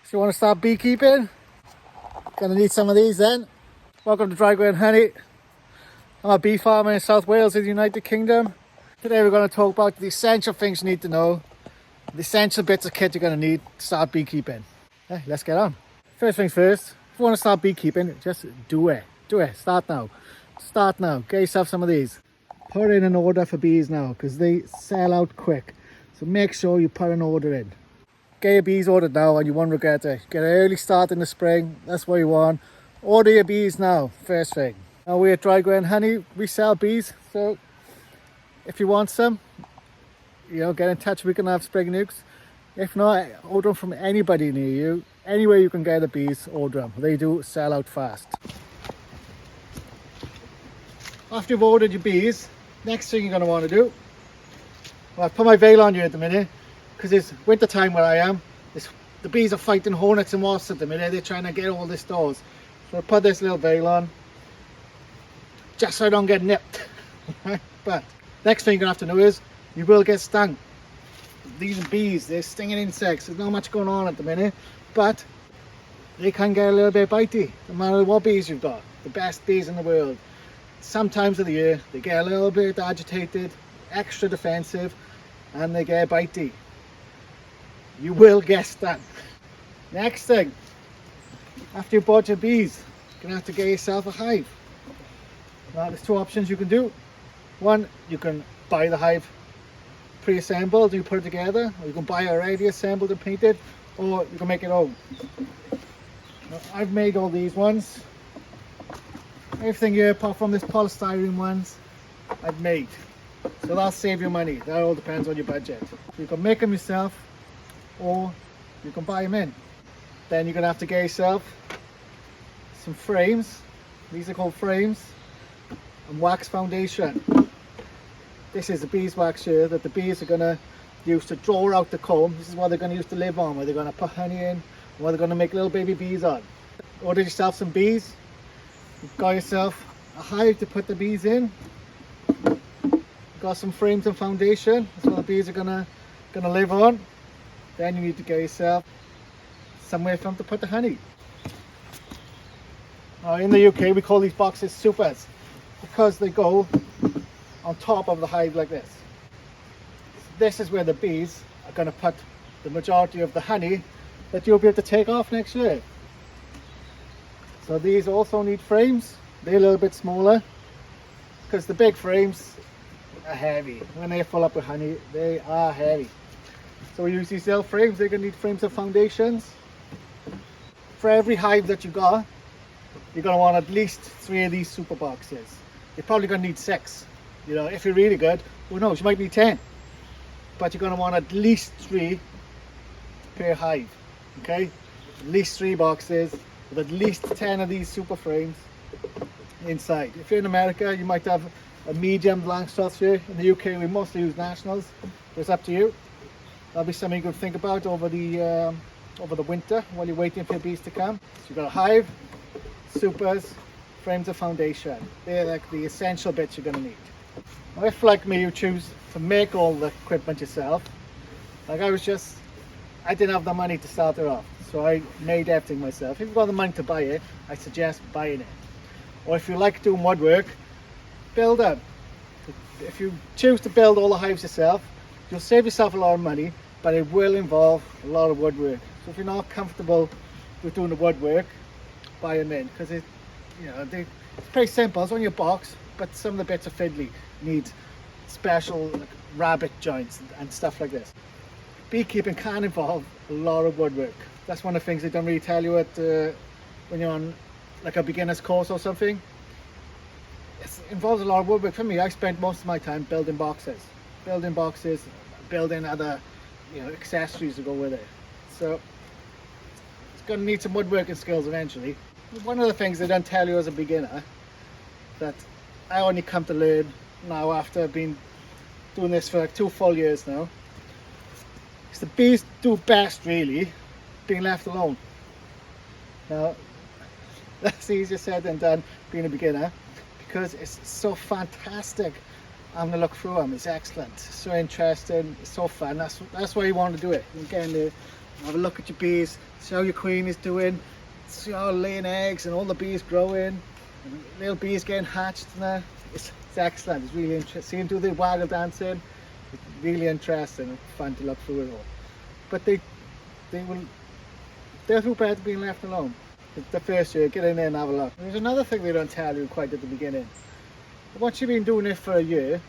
So you want to start beekeeping? Gonna need some of these then. Welcome to Draigwenhoney. I'm a bee farmer in South Wales in the United Kingdom. Today we're going to talk about the essential things you need to know, the essential bits of kit you're going to need to start beekeeping. Okay, let's get on. First things first, if you want to start beekeeping, just do it. Do it. Start now. Start now. Get yourself some of these. Put in an order for bees now because they sell out quick. So make sure you put an order in. Get your bees ordered now and you won't regret it. Get an early start in the spring, that's what you want. Order your bees now, first thing. Now we at Draigwenhoney, we sell bees, so if you want some, get in touch, we can have spring nukes. If not, order them from anybody near you. Anywhere you can get the bees, order them. They do sell out fast. After you've ordered your bees, next thing you're going to want to do, well, I've put my veil on you at the minute, because it's winter time where I am. The bees are fighting hornets and wasps at the minute. They're trying to get all the stores. So I put this little veil on just so I don't get nipped. But next thing you're going to have to know is you will get stung. These bees, they're stinging insects. There's not much going on at the minute, but they can get a little bit bitey no matter what bees you've got. The best bees in the world. Some times of the year they get a little bit agitated, extra defensive, and they get bitey. You will get stung. Next thing, after you bought your bees, you're going to have to get yourself a hive. Now there's two options you can do. One, you can buy the hive pre-assembled, you put it together, or you can buy it already assembled and painted, or you can make it own. Now, I've made all these ones. Everything here apart from this polystyrene ones I've made. So that'll save you money. That all depends on your budget. You can make them yourself, or you can buy them in. Then you're going to have to get yourself some frames. These are called frames, and wax foundation. This is the beeswax here that the bees are going to use to draw out the comb. This is what they're going to use to live on, where they're going to put honey in, and what they're going to make little baby bees on. Order yourself some bees. You've got yourself a hive to put the bees in. You've got some frames and foundation. That's what the bees are going to live on. Then you need to get yourself somewhere for them to put the honey. Now in the UK we call these boxes supers because they go on top of the hive like this. This is where the bees are going to put the majority of the honey that you'll be able to take off next year. So these also need frames. They're a little bit smaller because the big frames are heavy. When they're full up with honey, they are heavy. So we use these little frames. They're going to need frames of foundations. For every hive that you got, you're going to want at least 3 of these super boxes. You're probably going to need 6. If you're really good, who knows, you might need 10. But you're going to want at least 3 per hive. Okay? At least 3 boxes with at least 10 of these super frames inside. If you're in America, you might have a medium Langstroth here. In the UK, we mostly use nationals. So it's up to you. That'll be something you can think about over the winter while you're waiting for your bees to come. So you've got a hive, supers, frames of foundation. They're like the essential bits you're going to need. Now if, like me, you choose to make all the equipment yourself, like I didn't have the money to start it off, so I made everything myself. If you've got the money to buy it, I suggest buying it. Or if you like doing woodwork, build them. If you choose to build all the hives yourself, you'll save yourself a lot of money, but it will involve a lot of woodwork. So if you're not comfortable with doing the woodwork, buy them in, because it's pretty simple. It's on your box, but some of the bits are fiddly. Need special rabbit joints and stuff like this. Beekeeping can involve a lot of woodwork. That's one of the things they don't really tell you when you're on like a beginner's course or something. It involves a lot of woodwork. For me, I spent most of my time building boxes, building other accessories to go with it. So it's going to need some woodworking skills eventually. One of the things they don't tell you as a beginner that I only come to learn now after I've been doing this for like 2 full years now is the bees do best really being left alone. Now that's easier said than done being a beginner, because it's so fantastic having a look through them. It's excellent, so interesting, it's so fun. That's why you want to do it. Again, have a look at your bees, see how your queen is doing, see how laying eggs and all the bees growing, and little bees getting hatched and that. It's excellent. It's really interesting. Seeing do the waggle dancing, it's really interesting and fun to look through it all. But they're too bad being left alone. The first year, get in there and have a look. There's another thing they don't tell you quite at the beginning. Once you've been doing it for a year,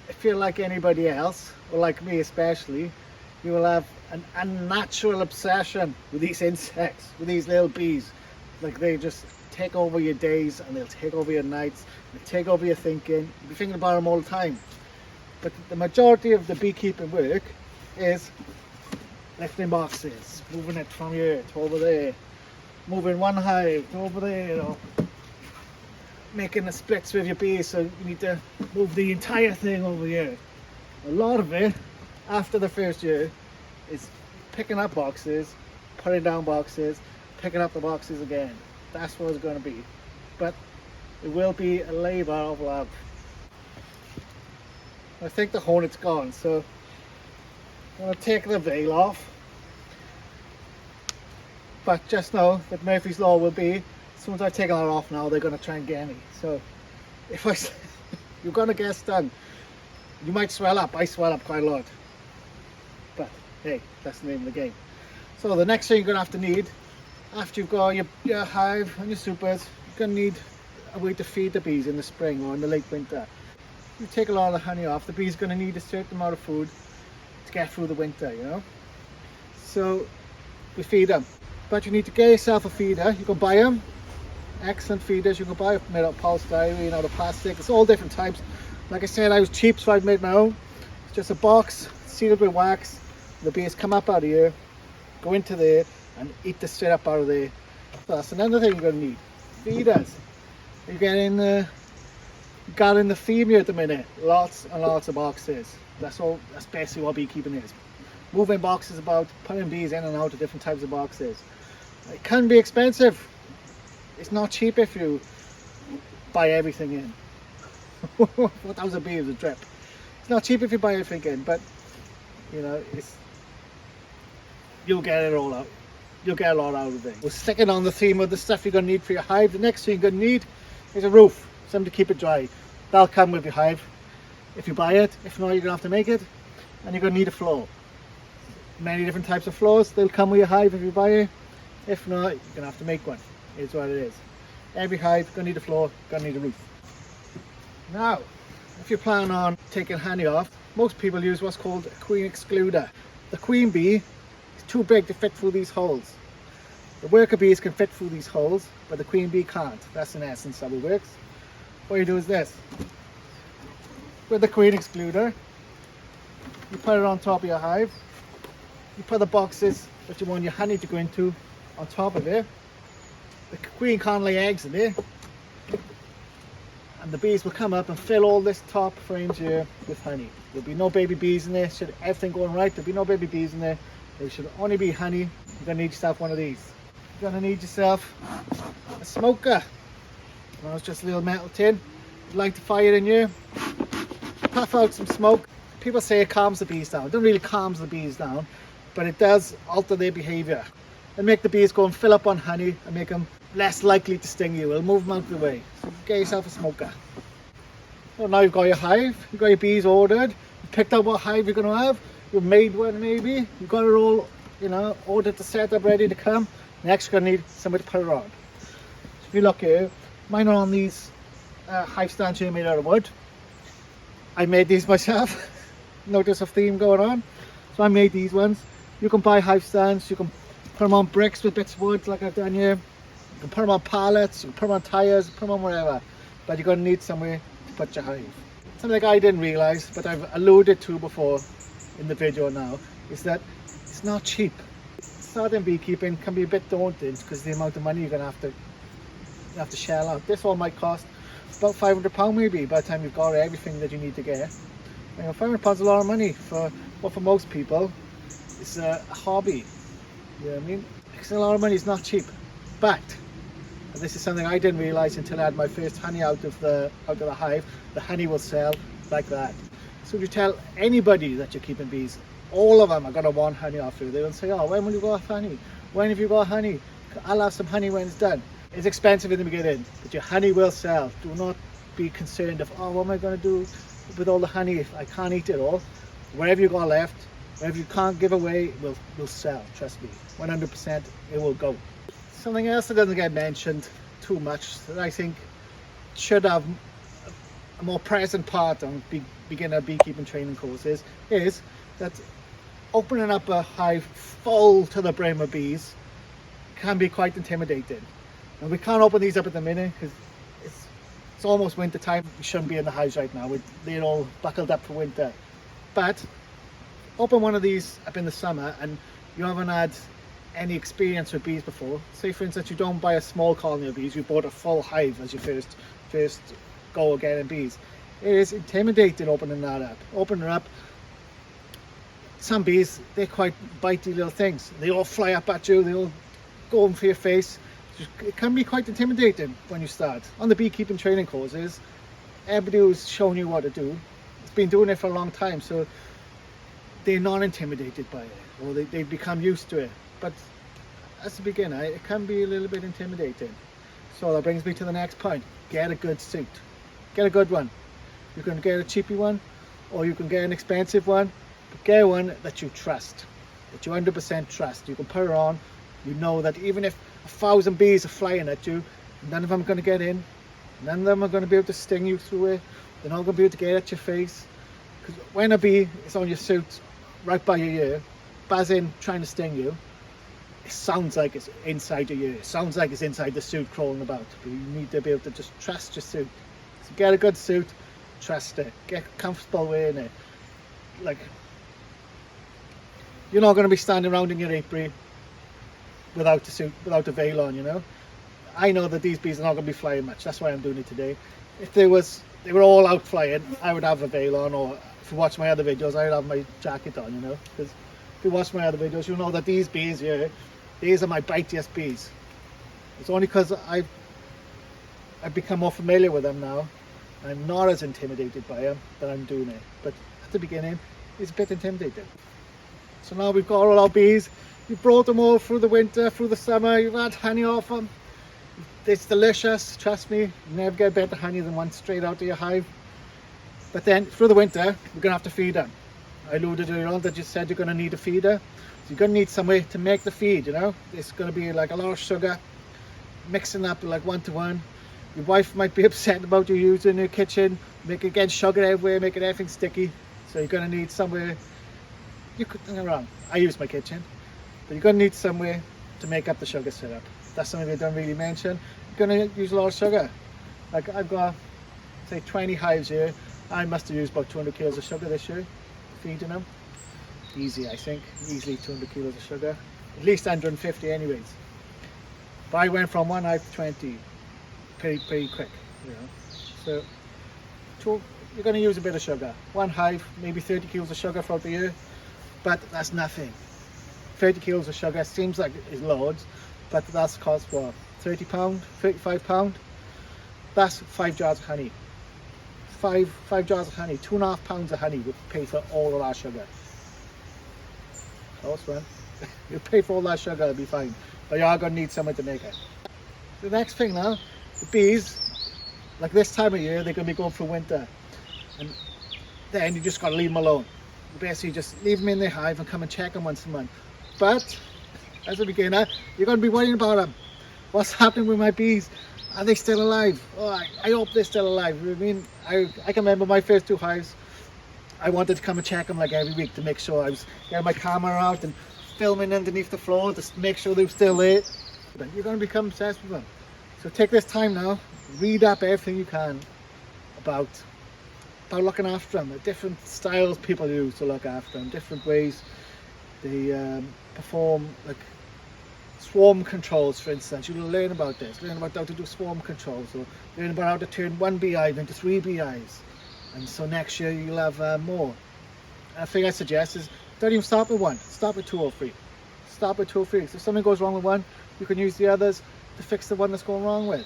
if you're like anybody else, or like me especially, you will have an unnatural obsession with these insects, with these little bees. Like they just take over your days and they'll take over your nights, they'll take over your thinking. You'll be thinking about them all the time. But the majority of the beekeeping work is lifting boxes, moving it from here to over there, moving one hive to over there, you know, making the splits with your bees, so you need to move the entire thing over here. A lot of it, after the first year, is picking up boxes, putting down boxes, picking up the boxes again. That's what it's going to be. But it will be a labour of love. I think the hornet's gone, so I'm going to take the veil off. But just know that Murphy's Law will be, as soon as I take that off now, they're going to try and get me. So if you're going to get stung, you might swell up. I swell up quite a lot. But hey, that's the name of the game. So the next thing you're going to have to need, after you've got your hive and your supers, you're going to need a way to feed the bees in the spring or in the late winter. You take a lot of the honey off, the bees are going to need a certain amount of food to get through the winter, you know. So we feed them. But you need to get yourself a feeder. You can buy them. Excellent feeders. You can buy them made out of polystyrene, out of plastic. It's all different types. Like I said, I was cheap, so I've made my own. It's just a box sealed with wax. The bees come up out of here, go into there, and eat the straight up out of there. So that's another thing you're going to need. Feeders. You get in the female at the minute. Lots and lots of boxes. That's all. That's basically what beekeeping is. Moving boxes about, putting bees in and out of different types of boxes. It can be expensive. It's not cheap if you buy everything in. 4,000 bees a drip. It's not cheap if you buy everything in, but you know, you'll get it all out. You'll get a lot out of it. We're sticking on the theme of the stuff you're going to need for your hive. The next thing you're going to need is a roof, something to keep it dry. That'll come with your hive if you buy it. If not, you're going to have to make it. And you're going to need a floor. Many different types of floors. They'll come with your hive if you buy it. If not, you're going to have to make one. It's what it is. Every hive going to need a floor, going to need a roof. Now, if you plan on taking honey off, most people use what's called a queen excluder. The queen bee is too big to fit through these holes. The worker bees can fit through these holes, but the queen bee can't. That's in essence how it works. What you do is this. With the queen excluder, you put it on top of your hive. You put the boxes that you want your honey to go into on top of it. The queen can't lay eggs in there. And the bees will come up and fill all this top frames here with honey. There'll be no baby bees in there. Should everything going right, there'll be no baby bees in there. There should only be honey. You're going to need yourself one of these. You're going to need yourself a smoker. Well, it's just a little metal tin. You'd like to fire it in here. Puff out some smoke. People say it calms the bees down. It doesn't really calm the bees down, but it does alter their behaviour. And make the bees go and fill up on honey and make them less likely to sting you. It'll move them out of the way. So get yourself a smoker. So now you've got your hive, you've got your bees ordered, you've picked out what hive you're going to have, you've made one maybe, you've got it all, you know, ordered to set up, ready to come. Next you're going to need somebody to put it on. So if you look here, mine are on these hive stands here made out of wood. I made these myself. Notice a theme going on. So I made these ones. You can buy hive stands, you can put them on bricks with bits of wood like I've done here. You can put them on pallets, you can put them on tyres, put them on whatever. But you're going to need somewhere to put your hive. Something I didn't realise, but I've alluded to before in the video now, is that it's not cheap. Starting beekeeping can be a bit daunting because of the amount of money you're going to have to shell out. This all might cost about £500 maybe by the time you've got everything that you need to get. You know, £500 is a lot of money for most people. It's a hobby. You know what I mean? It's a lot of money. It's not cheap. But, and this is something I didn't realise until I had my first honey out of the hive. The honey will sell like that. So if you tell anybody that you're keeping bees, all of them are going to want honey after you. They'll say, oh, when will you go off honey? When have you got honey? I'll have some honey when it's done. It's expensive in the beginning, but your honey will sell. Do not be concerned of, oh, what am I going to do with all the honey if I can't eat it all? Whatever you got left, whatever you can't give away, will sell. Trust me, 100% it will go. Something else that doesn't get mentioned too much that I think should have a more present part on beginner beekeeping training courses is that opening up a hive full to the brim of bees can be quite intimidating. And we can't open these up at the minute because it's almost winter time. We shouldn't be in the hives right now. They're all buckled up for winter. But open one of these up in the summer and you haven't had any experience with bees before. Say for instance you don't buy a small colony of bees, you bought a full hive as your first go again in bees. It is intimidating opening that up. Opening up, some bees, they're quite bitey little things. They all fly up at you, they all go in for your face. It can be quite intimidating when you start. On the beekeeping training courses, everybody who's shown you what to do has been doing it for a long time, so they're not intimidated by it, or they become used to it. But as a beginner, it can be a little bit intimidating. So that brings me to the next point. Get a good suit. Get a good one. You can get a cheapy one, or you can get an expensive one, but get one that you trust, that you 100% trust. You can put it on, you know that even if 1,000 bees are flying at you, none of them are going to get in, none of them are going to be able to sting you through it, they're not going to be able to get at your face. Because when a bee is on your suit, right by your ear, buzzing, trying to sting you, it sounds like it's inside your ear, it sounds like it's inside the suit crawling about, but you need to be able to just trust your suit. So get a good suit, trust it, get comfortable wearing it. Like, you're not going to be standing around in your apiary without a suit, without a veil on, you know. I know that these bees are not going to be flying much, that's why I'm doing it today. If they were all out flying, I would have a veil on, or if you watch my other videos, I would have my jacket on, you know. Because if you watch my other videos, you'll know that these bees here, these are my bitiest bees. It's only because I've become more familiar with them now. I'm not as intimidated by them that I'm doing it. But at the beginning, it's a bit intimidating. So now we've got all our bees. You've brought them all through the winter, through the summer. You've had honey off them. It's delicious, trust me. You never get better honey than one straight out of your hive. But then through the winter, we're going to have to feed them. I alluded earlier on that you said you're going to need a feeder. So you're going to need some way to make the feed, you know. It's going to be like a lot of sugar, mixing up like 1-to-1. Your wife might be upset about you using your kitchen, making again sugar everywhere, making everything sticky. So you're going to need somewhere, you could, don't get me wrong, I use my kitchen, but you're going to need somewhere to make up the sugar syrup. That's something they don't really mention. You're going to use a lot of sugar. Like I've got, say 20 hives here. I must have used about 200 kilos of sugar this year, feeding them. Easy, I think, easily 200 kilos of sugar. At least 150 anyways. But I went from 1 hive to 20 pretty quick, you know. So you're going to use a bit of sugar. 1 hive, maybe 30 kilos of sugar throughout the year, but that's nothing. 30 kilos of sugar seems like it's loads, but that's cost what, £30, £35? That's 5 jars of honey. Five jars of honey, 2.5 pounds of honey would pay for all of that sugar. Close one. You pay for all that sugar, it'll be fine. But you are going to need somewhere to make it. The next thing now, the bees, like this time of year, they're going to be going through winter. And then you just got to leave them alone. You basically just leave them in their hive and come and check them once a month. But as a beginner, you're going to be worrying about them. What's happening with my bees? Are they still alive? Oh, I hope they're still alive. I mean, I can remember my first 2 hives. I wanted to come and check them like every week to make sure I was getting my camera out and filming underneath the floor to make sure they were still there. But you're going to become obsessed with them. So take this time now, read up everything you can about looking after them, the different styles people use to look after them, different ways they perform, like swarm controls, for instance. You'll learn about this, learn about how to do swarm controls, or learn about how to turn 1 beehive into 3 beehives. And so next year you'll have more. A thing I suggest is don't even start with 1, start with 2 or 3. Start with 2 or 3. So if something goes wrong with 1, you can use the others to fix the one that's going wrong with.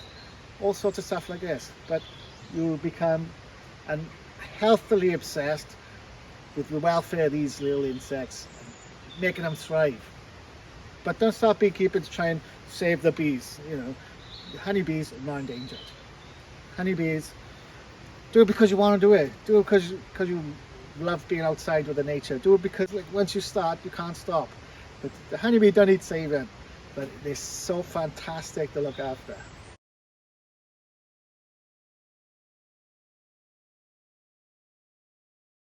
All sorts of stuff like this. But you'll become healthily obsessed with the welfare of these little insects, making them thrive. But don't start beekeeping to try and save the bees. You know, honeybees are not endangered. Honeybees, do it because you want to do it. Do it because you love being outside with the nature. Do it because like once you start, you can't stop. But the honeybee don't need saving, but they're so fantastic to look after.